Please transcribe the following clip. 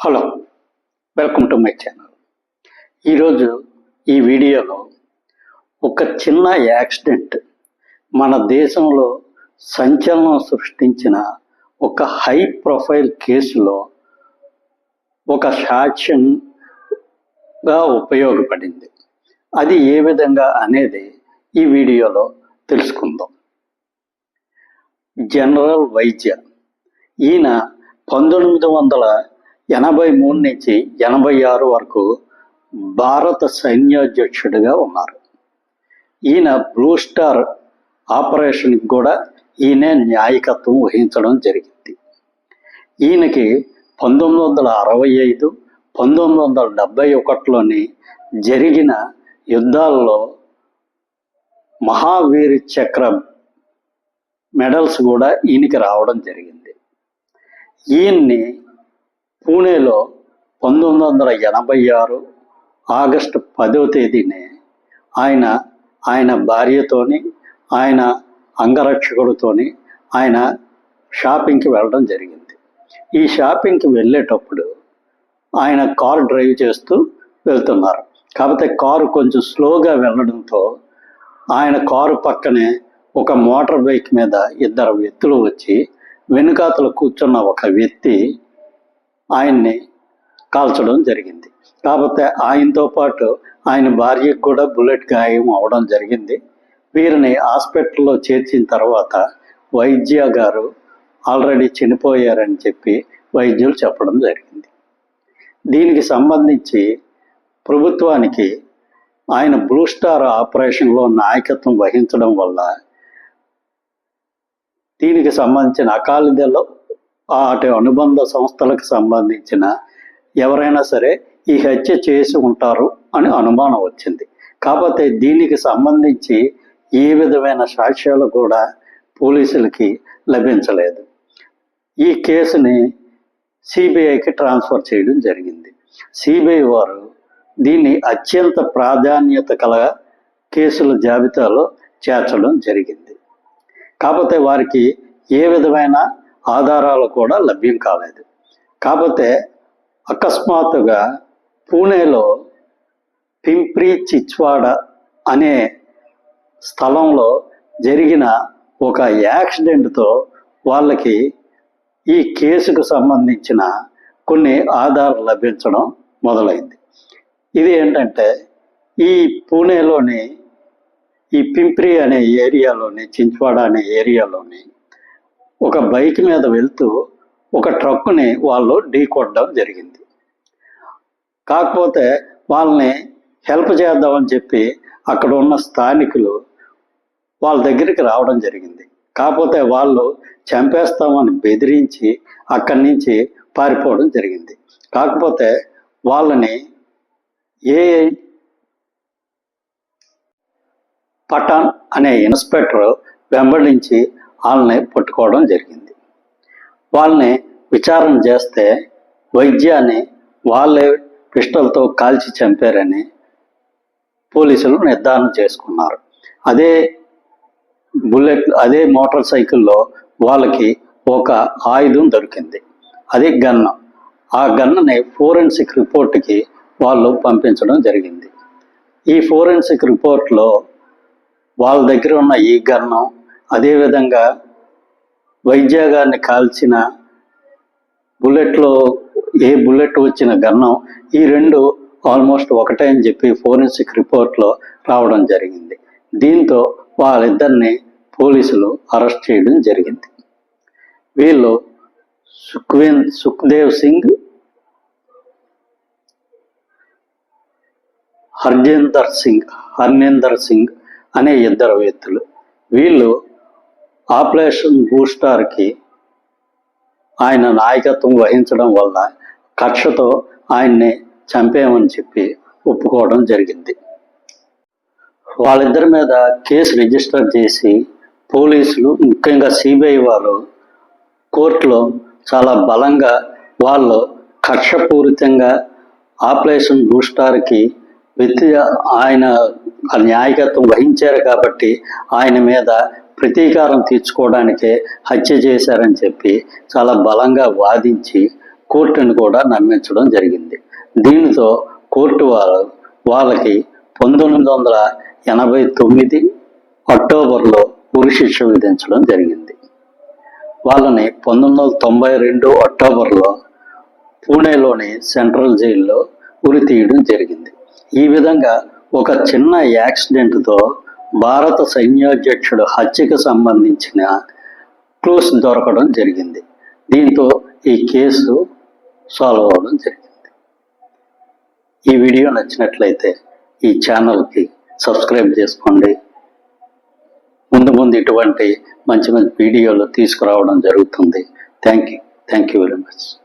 Hello, welcome to my channel. ఈరోజు ఈ వీడియోలో ఒక చిన్న యాక్సిడెంట్ మన దేశంలో సంచలనం సృష్టించిన ఒక హై ప్రొఫైల్ కేసులో ఒక సాక్ష్యంగా ఉపయోగపడింది. అది ఏ విధంగా అనేది ఈ వీడియోలో తెలుసుకుందాం. జనరల్ వైద్య ఈయన 1983 నుంచి 86 వరకు భారత సైన్యాధ్యక్షుడిగా ఉన్నారు. ఈయన బ్లూ స్టార్ ఆపరేషన్కి కూడా ఈయనే నాయకత్వం వహించడం జరిగింది. ఈయనకి 1965, 1971లోని జరిగిన యుద్ధాల్లో మహావీర్ చక్ర మెడల్స్ కూడా ఈయనకి రావడం జరిగింది. ఈయన్ని పూణేలో 1986 ఆగస్టు 10వ తేదీనే ఆయన భార్యతోని ఆయన అంగరక్షకుడితోని ఆయన షాపింగ్కి వెళ్ళడం జరిగింది. ఈ షాపింగ్కి వెళ్ళేటప్పుడు ఆయన కారు డ్రైవ్ చేస్తూ వెళ్తున్నారు. కాకపోతే కారు కొంచెం స్లోగా వెళ్ళడంతో ఆయన కారు పక్కనే ఒక మోటార్ బైక్ మీద ఇద్దరు వ్యక్తులు వచ్చి వెనుకాతలు కూర్చున్న ఒక వ్యక్తి ఆయన్ని కాల్చడం జరిగింది. కాకపోతే ఆయనతో పాటు ఆయన భార్యకు కూడా బుల్లెట్ గాయం అవడం జరిగింది. వీరిని హాస్పిటల్లో చేర్చిన తర్వాత వైద్య గారు ఆల్రెడీ చనిపోయారని చెప్పి వైద్యులు చెప్పడం జరిగింది. దీనికి సంబంధించి ప్రభుత్వానికి ఆయన బ్లూ స్టార్ ఆపరేషన్లో నాయకత్వం వహించడం వల్ల దీనికి సంబంధించిన అకాలీదళం అటు అనుబంధ సంస్థలకు సంబంధించిన ఎవరైనా సరే ఈ హత్య చేసి ఉంటారు అని అనుమానం వచ్చింది. కాకపోతే దీనికి సంబంధించి ఏ విధమైన సాక్ష్యాలు కూడా పోలీసులకి లభించలేదు. ఈ కేసుని సిబిఐకి ట్రాన్స్ఫర్ చేయడం జరిగింది. సిబిఐ వారు దీన్ని అత్యంత ప్రాధాన్యత కల కేసుల జాబితాలో చేర్చడం జరిగింది. కాకపోతే వారికి ఏ విధమైన ఆధారాలు కూడా లభ్యం కాలేదు. కాకపోతే అకస్మాత్తుగా పూణేలో పింప్రి చిచ్వాడ అనే స్థలంలో జరిగిన ఒక యాక్సిడెంట్తో వాళ్ళకి ఈ కేసుకు సంబంధించిన కొన్ని ఆధారాలు లభించడం మొదలైంది. ఇది ఏంటంటే ఈ పూణేలోని ఈ పింప్రి అనే ఏరియాలోని చించ్వాడ అనే ఏరియాలోని ఒక బైక్ మీద వెళ్తూ ఒక ట్రక్కుని వాళ్ళు ఢీకొట్టడం జరిగింది. కాకపోతే వాళ్ళని హెల్ప్ చేద్దామని చెప్పి అక్కడ ఉన్న స్థానికులు వాళ్ళ దగ్గరికి రావడం జరిగింది. కాకపోతే వాళ్ళు చంపేస్తామని బెదిరించి అక్కడి నుంచి పారిపోవడం జరిగింది. కాకపోతే వాళ్ళని పఠాన్ అనే ఇన్స్పెక్టర్ వెంబడించి వాళ్ళని పట్టుకోవడం జరిగింది. వాళ్ళని విచారణ చేస్తే వైద్యాన్ని వాళ్ళే పిస్టల్తో కాల్చి చంపారని పోలీసులు నిర్ధారణ చేసుకున్నారు. అదే మోటార్ సైకిల్లో వాళ్ళకి ఒక ఆయుధం దొరికింది. అది గన్ను. ఆ గన్నుని ఫోరెన్సిక్ రిపోర్ట్కి వాళ్ళు పంపించడం జరిగింది. ఈ ఫోరెన్సిక్ రిపోర్ట్లో వాళ్ళ దగ్గర ఉన్న ఈ గన్ను, అదేవిధంగా వైద్య గారిని కాల్చిన బుల్లెట్ వచ్చిన గన్నం, ఈ రెండు ఆల్మోస్ట్ ఒకటే అని చెప్పి ఫోరెన్సిక్ రిపోర్ట్లో రావడం జరిగింది. దీంతో వాళ్ళిద్దరిని పోలీసులు అరెస్ట్ చేయడం జరిగింది. వీళ్ళు సుఖ్దేవ్ సింగ్, హర్నేందర్ సింగ్ అనే ఇద్దరు వ్యక్తులు. వీళ్ళు ఆపరేషన్ బ్లూ స్టార్కి ఆయన నాయకత్వం వహించడం వల్ల కక్షతో ఆయన్ని చంపేమని చెప్పి ఒప్పుకోవడం జరిగింది. వాళ్ళిద్దరి మీద కేసు రిజిస్టర్ చేసి పోలీసులు, ముఖ్యంగా సిబిఐ వారు కోర్టులో చాలా బలంగా వాళ్ళు కక్షపూరితంగా ఆపరేషన్ బ్లూ స్టార్కి ఆయన నాయకత్వం వహించారు కాబట్టి ఆయన మీద ప్రతీకారం తీర్చుకోవడానికే హత్య చేశారని చెప్పి చాలా బలంగా వాదించి కోర్టును కూడా నమ్మించడం జరిగింది. దీనితో కోర్టు వాళ్ళకి 1989 అక్టోబర్లో ఉరిశిక్ష విధించడం జరిగింది. వాళ్ళని 1992 అక్టోబర్లో పూణేలోని సెంట్రల్ జైల్లో ఉరి తీయడం జరిగింది. ఈ విధంగా ఒక చిన్న యాక్సిడెంట్తో భారత సైన్యాధ్యక్షుడు హత్యకు సంబంధించిన క్లూస్ దొరకడం జరిగింది. దీంతో ఈ కేసు సాల్వ్ అవ్వడం జరిగింది. ఈ వీడియో నచ్చినట్లయితే ఈ ఛానల్కి సబ్స్క్రైబ్ చేసుకోండి. ముందు ఇటువంటి మంచి వీడియోలు తీసుకురావడం జరుగుతుంది. Thank you very much.